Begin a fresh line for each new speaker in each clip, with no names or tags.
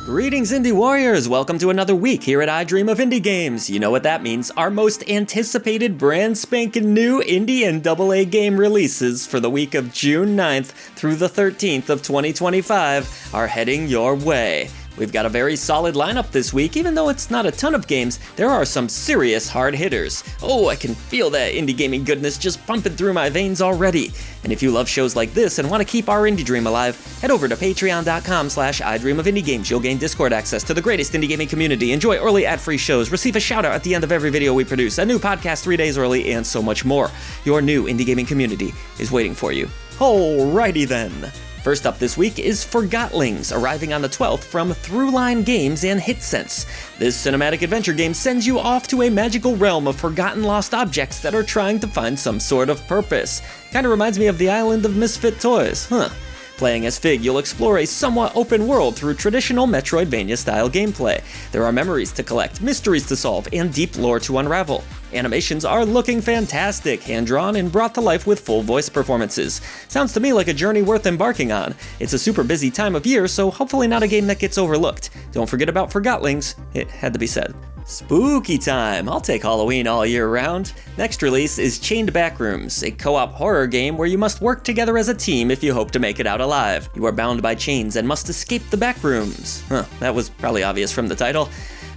Greetings, Indie Warriors! Welcome to another week here at I Dream of Indie Games. You know what that means. Our most anticipated brand spanking new indie and AA game releases for the week of June 9th through the 13th of 2025 are heading your way. We've got a very solid lineup this week. Even though it's not a ton of games, there are some serious hard hitters. Oh, I can feel that indie gaming goodness just pumping through my veins already. And if you love shows like this and want to keep our indie dream alive, head over to patreon.com/idreamofindiegames. You'll gain Discord access to the greatest indie gaming community, enjoy early ad-free shows, receive a shout-out at the end of every video we produce, a new podcast 3 days early, and so much more. Your new indie gaming community is waiting for you. Alrighty then. First up this week is Forgotlings, arriving on the 12th from Throughline Games and HitSense. This cinematic adventure game sends you off to a magical realm of forgotten lost objects that are trying to find some sort of purpose. Kinda reminds me of the island of misfit toys, huh? Playing as Fig, you'll explore a somewhat open world through traditional Metroidvania-style gameplay. There are memories to collect, mysteries to solve, and deep lore to unravel. Animations are looking fantastic, hand-drawn and brought to life with full voice performances. Sounds to me like a journey worth embarking on. It's a super busy time of year, so hopefully not a game that gets overlooked. Don't forget about Forgotlings, it had to be said. Spooky time! I'll take Halloween all year round. Next release is Chained Backrooms, a co-op horror game where you must work together as a team if you hope to make it out alive. You are bound by chains and must escape the backrooms. That was probably obvious from the title.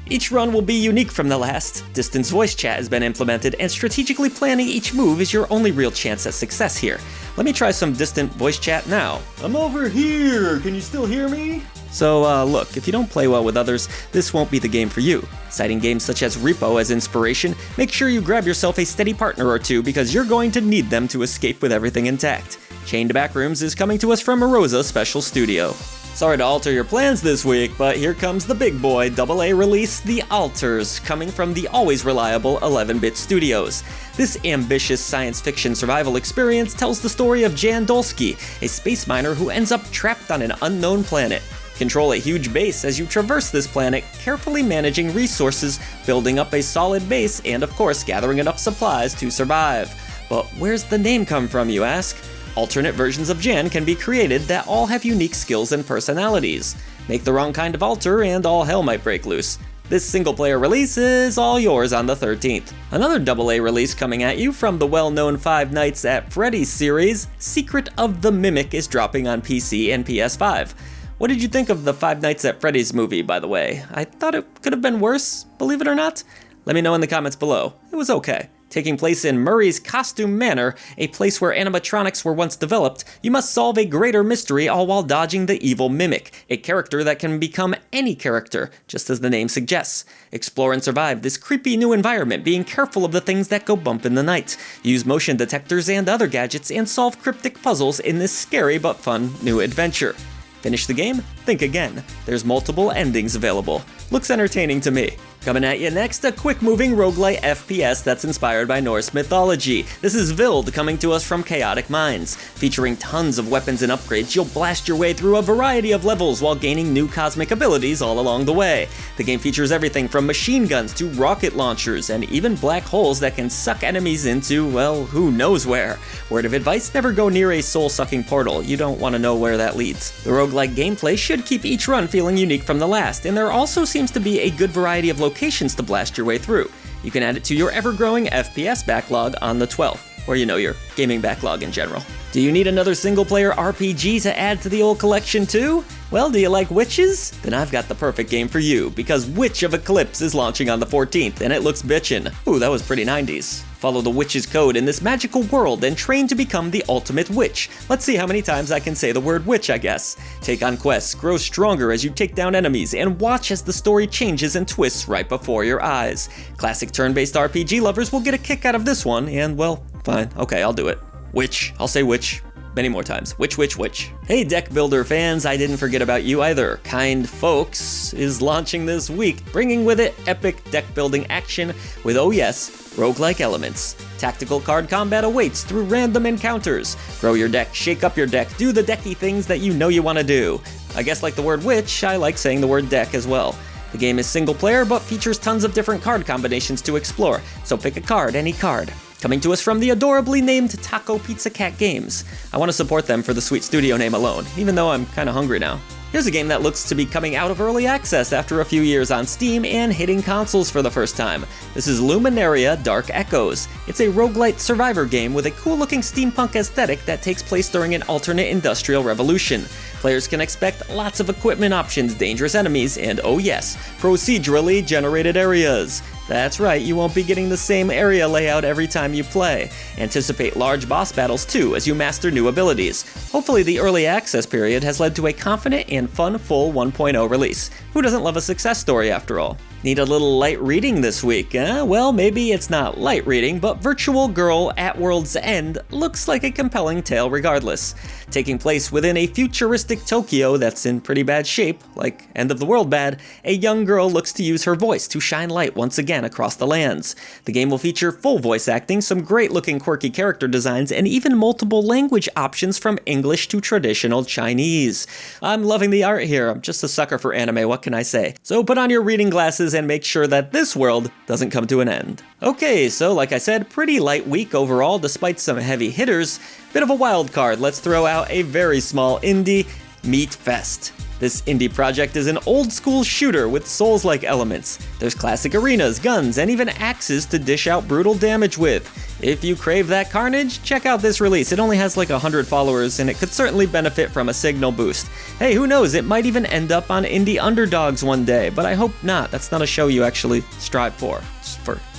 Each run will be unique from the last. Distance voice chat has been implemented, and strategically planning each move is your only real chance at success here. Let me try some distant voice chat now. I'm over here! Can you still hear me? So, look, if you don't play well with others, this won't be the game for you. Citing games such as Repo as inspiration, make sure you grab yourself a steady partner or two because you're going to need them to escape with everything intact. Chained Backrooms is coming to us from Arosa Special Studio. Sorry to alter your plans this week, but here comes the big boy AA release, The Alters, coming from the always reliable 11-Bit Studios. This ambitious science fiction survival experience tells the story of Jan Dolsky, a space miner who ends up trapped on an unknown planet. Control a huge base as you traverse this planet, carefully managing resources, building up a solid base, and of course gathering enough supplies to survive. But where's the name come from, you ask? Alternate versions of Jan can be created that all have unique skills and personalities. Make the wrong kind of alter and all hell might break loose. This single-player release is all yours on the 13th. Another AA release coming at you from the well-known Five Nights at Freddy's series, Secret of the Mimic is dropping on PC and PS5. What did you think of the Five Nights at Freddy's movie, by the way? I thought it could have been worse, believe it or not. Let me know in the comments below. It was okay. Taking place in Murray's Costume Manor, a place where animatronics were once developed, you must solve a greater mystery all while dodging the evil Mimic, a character that can become any character, just as the name suggests. Explore and survive this creepy new environment, being careful of the things that go bump in the night. Use motion detectors and other gadgets and solve cryptic puzzles in this scary but fun new adventure. Finish the game? Think again. There's multiple endings available. Looks entertaining to me. Coming at you next, a quick-moving roguelite FPS that's inspired by Norse mythology. This is Vilde coming to us from Chaotic Minds. Featuring tons of weapons and upgrades, you'll blast your way through a variety of levels while gaining new cosmic abilities all along the way. The game features everything from machine guns to rocket launchers, and even black holes that can suck enemies into, well, who knows where. Word of advice, never go near a soul-sucking portal. You don't want to know where that leads. The roguelike gameplay should keep each run feeling unique from the last, and there also seems to be a good variety of locations to blast your way through. You can add it to your ever-growing FPS backlog on the 12th, or your gaming backlog in general. Do you need another single-player RPG to add to the old collection too? Well, do you like witches? Then I've got the perfect game for you, because Witch of Eclipse is launching on the 14th, and it looks bitchin'. Ooh, that was pretty 90s. Follow the witch's code in this magical world and train to become the ultimate witch. Let's see how many times I can say the word witch, I guess. Take on quests, grow stronger as you take down enemies, and watch as the story changes and twists right before your eyes. Classic turn-based RPG lovers will get a kick out of this one, and well, fine, okay, I'll do it. Witch, I'll say witch. Many more times. Witch. Hey deck builder fans, I didn't forget about you either. KindFolx is launching this week, bringing with it epic deck building action with, oh yes, roguelike elements. Tactical card combat awaits through random encounters. Grow your deck, shake up your deck, do the decky things that you know you want to do. I guess like the word witch, I like saying the word deck as well. The game is single player, but features tons of different card combinations to explore, so pick a card, any card. Coming to us from the adorably named Taco Pizza Cat Games. I want to support them for the sweet studio name alone, even though I'm kinda hungry now. Here's a game that looks to be coming out of early access after a few years on Steam and hitting consoles for the first time. This is Luminaria Dark Echoes. It's a roguelite survivor game with a cool-looking steampunk aesthetic that takes place during an alternate industrial revolution. Players can expect lots of equipment options, dangerous enemies, and oh yes, procedurally generated areas. That's right, you won't be getting the same area layout every time you play. Anticipate large boss battles too as you master new abilities. Hopefully the early access period has led to a confident and fun full 1.0 release. Who doesn't love a success story after all? Need a little light reading this week, eh? Well, maybe it's not light reading, but Virtual Girl at World's End looks like a compelling tale regardless. Taking place within a futuristic Tokyo that's in pretty bad shape, like End of the World bad, a young girl looks to use her voice to shine light once again across the lands. The game will feature full voice acting, some great-looking quirky character designs, and even multiple language options from English to traditional Chinese. I'm loving the art here. I'm just a sucker for anime, what can I say? So put on your reading glasses and make sure that this world doesn't come to an end. Okay, so like I said, pretty light week overall despite some heavy hitters. Bit of a wild card, let's throw out a very small indie, Meat Fest. This indie project is an old-school shooter with Souls-like elements. There's classic arenas, guns, and even axes to dish out brutal damage with. If you crave that carnage, check out this release. It only has like 100 followers, and it could certainly benefit from a signal boost. Hey, who knows, it might even end up on Indie Underdogs one day, but I hope not. That's not a show you actually strive for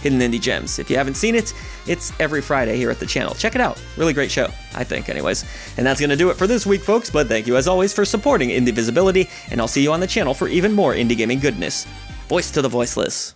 hidden indie gems. If you haven't seen it, it's every Friday here at the channel. Check it out. Really great show, I think, anyways. And that's gonna do it for this week, folks, but thank you as always for supporting Indie Visibility, and I'll see you on the channel for even more indie gaming goodness. Voice to the voiceless.